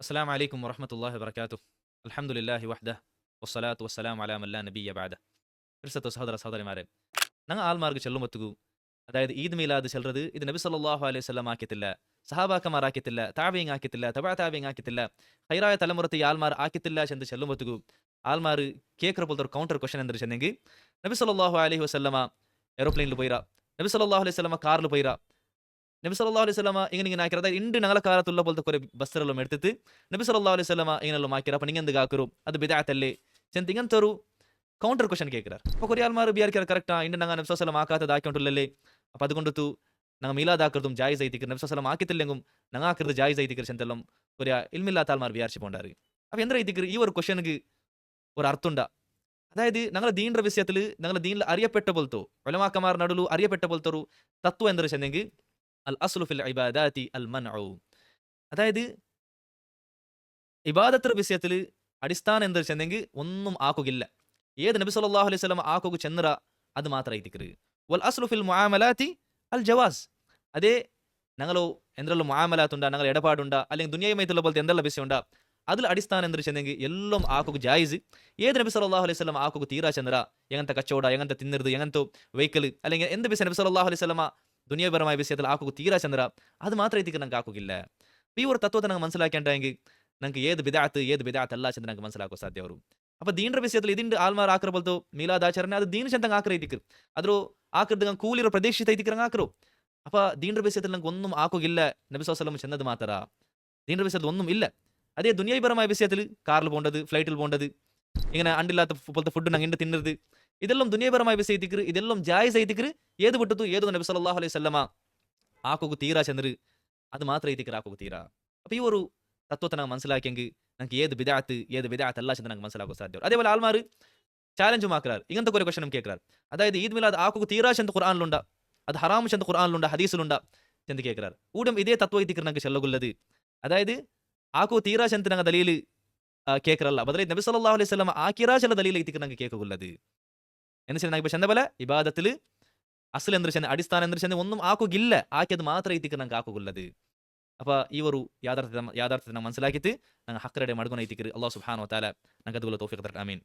السلام عليكم ورحمة الله وبركاته. الحمد لله وحده والصلاة والسلام على من لا نبي بعده. ക്രിസ്തു സഹോദര സഹോദരിമാരെ, ഞങ്ങൾ ആൽമാർക്ക് ചെല്ലുമ്പത്തുകു അതായത് ഈദ് മീലാദ് ചെല്ലുന്നത് ഇത് നബി സല്ലല്ലാഹു അലൈഹി വസല്ലം ആക്കിയിട്ടില്ല, സഹാബാക്കന്മാർ ആക്കിയിട്ടില്ല, താബീങ് ആക്കിയിട്ടില്ല, തബഅ താബീങ് ആക്കിയിട്ടില്ല, ഹൈറായ തലമുറത്തെ ഈ ആൽമാർ ആക്കിയിട്ടില്ല ചെന്ന് ചെല്ലുമ്പത്തുകു ആൽമാർ കേൾക്കുന്ന പോലത്തെ ഒരു കൗണ്ടർ ക്വസ്റ്റൻ എന്തെന്ന് വെച്ചെങ്കിൽ നബി സല്ലല്ലാഹു അലൈഹി വസല്ലമ ഏറോപ്ലെയിനിൽ പോയിരാ, നബി സല്ലല്ലാഹു അലൈഹി വസല്ലമ കാറിൽ പോയിരാ, നബി സല്ലല്ലാഹു അലൈഹി വസല്ലമ ഇങ്ങനെ ആക്കിയത് അതായത് ഇണ്ട് ഞങ്ങളെ കാലത്തുള്ള പോലത്തെ കുറെ ബസ്സറെല്ലാം എടുത്തിട്ട് നബി സല്ലല്ലാഹു അലൈഹി വസല്ലമ ഇങ്ങനെല്ലാം ആക്കിയത് അപ്പം നിങ്ങൾ എന്ത് ആക്കരും അത് ബിദഅത്തല്ലേ ചെന്ന് ഇങ്ങനത്തെ ഒരു കൗണ്ടർ ക്വസ്റ്റൻ കേൾക്കാറ്. അപ്പോൾ കുറേ ആൾമാർ വിചാരിക്കാറ് കറക്റ്റാ ഇണ്ട് ഞങ്ങൾ നബി സല്ലല്ലാഹു ആക്കാത്തത് ആക്കിയിട്ടുള്ളല്ലേ, അപ്പോൾ അതുകൊണ്ടു ഞങ്ങൾ മീലാദ് ആക്കരുതും ജായിസ് ആയിത്തിക്കർ നബി സല്ലല്ലാഹു ആക്കിയിട്ടില്ലെങ്കിലും ഞങ്ങൾ ആക്കരുത് ജായിസ് ആയിത്തിക്കർ ചെന്തെല്ലാം ഒരു ഇൽമില്ലാത്ത ആൾമാർ വിചാരിച്ചു പോണ്ടാറ്. അപ്പോൾ എന്താ ഇതിക്കർ ഈ ഒരു ക്വസ്റ്റനുക്ക് ഒരു അർത്ഥമുണ്ടാ, അതായത് ഞങ്ങളുടെ ദീനിന്റെ വിഷയത്തിൽ ഞങ്ങളുടെ ദീനിൽ അറിയപ്പെട്ട പോലത്തോ ഉലമാക്കന്മാർ നടുലു അറിയപ്പെട്ട പോലത്തെ ഒരു തത്വം എന്താ വെച്ചെങ്കിൽ അൽ അസ്ലു ഫിൽ ഇബാദാതി അൽ മൻഉ, അതായത് ഇബാദത്തിന്റെ വിഷയത്തിൽ അടിസ്ഥാനം എന്താ വെച്ചെങ്കിൽ ഒന്നും ആക്കുകയില്ല. ഏത് നബി സല്ലല്ലാഹു അലൈഹി വസല്ലം ആക്കുക ചെന്നറ അത് മാത്രം ഇതിക്കറ്. വൽ അസ്ലു ഫിൽ മുആമലാതി അൽ ജവാസ്, അതേ ഞങ്ങളോ എന്തെല്ലാം മുആമലാത്തുണ്ടാ, ഞങ്ങൾ ഇടപാടുണ്ടാ, അല്ലെങ്കിൽ ദുനിയായുമായിട്ടുള്ള പോലത്തെ എന്തെല്ലാം വിഷയമുണ്ടാ അതിൽ അടിസ്ഥാനം എന്താ വെച്ചെങ്കിൽ എല്ലാം ആക്കുക ജായിസ്. ഏത് നബി സല്ലല്ലാഹു അലൈഹി വസല്ലം ആക്കുക തീരാ ചെന്നറ എങ്ങനത്തെ കച്ചവട, എങ്ങനത്തെ തിന്നരുത്, എങ്ങനത്തെ വെഹിക്കിൾ, അല്ലെങ്കിൽ എന്ത് വിഷയം നബി സല്ലല്ലാഹു അലൈഹി വസല്ലം ദുനിയാപരമായ വിഷയത്തിൽ ആക്കുക തീരാ ചെന്നറ അത് മാത്രം ഇതിക്ക് ഞങ്ങൾക്ക് ആക്കുകയില്ല. ഈ ഒരു തത്വത്തെ ഞങ്ങൾ മനസ്സിലാക്കേണ്ടെങ്കിൽ ഞങ്ങൾക്ക് ഏത് ബിദഅത്ത് അല്ല ചെന്ന് ഞങ്ങൾക്ക് മനസ്സിലാക്കുക സാധ്യ വരും. അപ്പോൾ ദീനിന്റെ വിഷയത്തിൽ ഇതിന്റെ ആൽമാർ ആക്കറ പോലത്തെ മീലാദാചರಣೆ ಅದು ದೀನ ಚಂದಂಗ ಆಕರ ಐತಿಕ್ರು ಅದ್ರ ಆಕರದಂಗ ಕೂಲಿರೋ ಪ್ರದೇಶಿತ ಐತಿಕ್ರಂಗ ಆಕರು. അപ്പൊ ദീനിന്റെ വിഷയത്തിൽ ഞങ്ങൾക്ക് ഒന്നും ആക്കുകയില്ല നബി സല്ലല്ലാഹു അലൈഹി വസല്ലം ചെന്നത് മാത്ര, ദീനിന്റെ വിഷയത്തിൽ ഒന്നും ഇല്ല. അതേ ദുനിയാപരമായ വിഷയത്തിൽ കാറിൽ പോകേണ്ടത്, ഫ്ലൈറ്റിൽ പോകേണ്ടത്, ഇങ്ങനെ അണ്ടില്ലാത്ത പോലത്തെ ഫുഡ് ഞങ്ങൾ ഇണ്ട് തിന്നരുത്, ഇതെല്ലാം ദുനിയാപരമായ വിഷയം ಐತಿಕ್ರು, ഇതെല്ലാം ജായിസ് ಐತಿಕ್ರು. ഏത് വിട്ടു ഏത് നബി സല്ലല്ലാഹു അലൈഹി വസല്ലം ആക്കുക തീരാ ചെന്നര് അത് മാത്രം ಐತಿಕ್ರು ആക്കുക തീരാ. അപ്പൊ ഈ ഒരു തത്വത്തെ ഞങ്ങൾ മനസ്സിലാക്കിയെങ്കിൽ ഞങ്ങൾക്ക് ഏത് ബിദഅത്ത് അല്ല ചെന്ന് ഞങ്ങൾക്ക് മനസ്സിലാക്കുക സാധ്യം. അതേപോലെ ആൾമാർ ചാലഞ്ചും ആക്കാറ് ഇങ്ങനത്തെ ഒരു ക്വസ്റ്റനും കേൾക്കാറ്, അതായത് ഈദ് മിലാദ് ആക്കുക തീരാ ചെന്ന് ഖുർആനിലുണ്ട, അത് ഹറാം ചെന്ന് ഖുർആനിലുണ്ട, ഹദീസിലുണ്ട ചെന്ന് കേൾക്കാറ്. ഊടും ഇതേ തത്വ ಐತಿಕ್ರು ഞങ്ങൾക്ക് ചെല്ലകുള്ളത്, അതായത് ಆಕು ತೀರಾ ಚಂತ ನಂಗೆ ದಲೀಲ್ ಕೇಕ್ರಲ್ಲ ಬದಲೇ ನಬಿ ಸಲ್ಲಲ್ಲಾಹು ಅಲೈಹಿ ವಸಲ್ಲಂ ಆಕಿರಾ ಚಲ ದಲೀಲ್ ಐತಿಕ್ರು ನಂಗೆ ಕೇಕುಲ್ಲದು എന്നുവെച്ചാൽ നമുക്ക് ചെന്നപോലെ ഇബാദത്തിൽ അസ്ൽ എന്ത് ചെന്ന് അടിസ്ഥാനം എന്ത് ചെന്ന് ഒന്നും ആക്കുകയില്ല, ആക്കിയത് മാത്രം ಐತಿಕ್ರು ನಂಗೆ ആക്കുകയുള്ളത്. അപ്പോൾ ഈ ഒരു യാഥാർത്ഥ്യത്തെ മനസ്സിലാക്കിയിട്ട് ഞങ്ങൾ ഹക്കറുടെ മടങ്ങുന്ന ಐತಿಕ್ರು അല്ലാഹു സുബ്ഹാനഹു വ തആല ഞങ്ങൾക്ക് അതുപോലെ തൗഫീഖ് തരട്ടെ. ആമീൻ.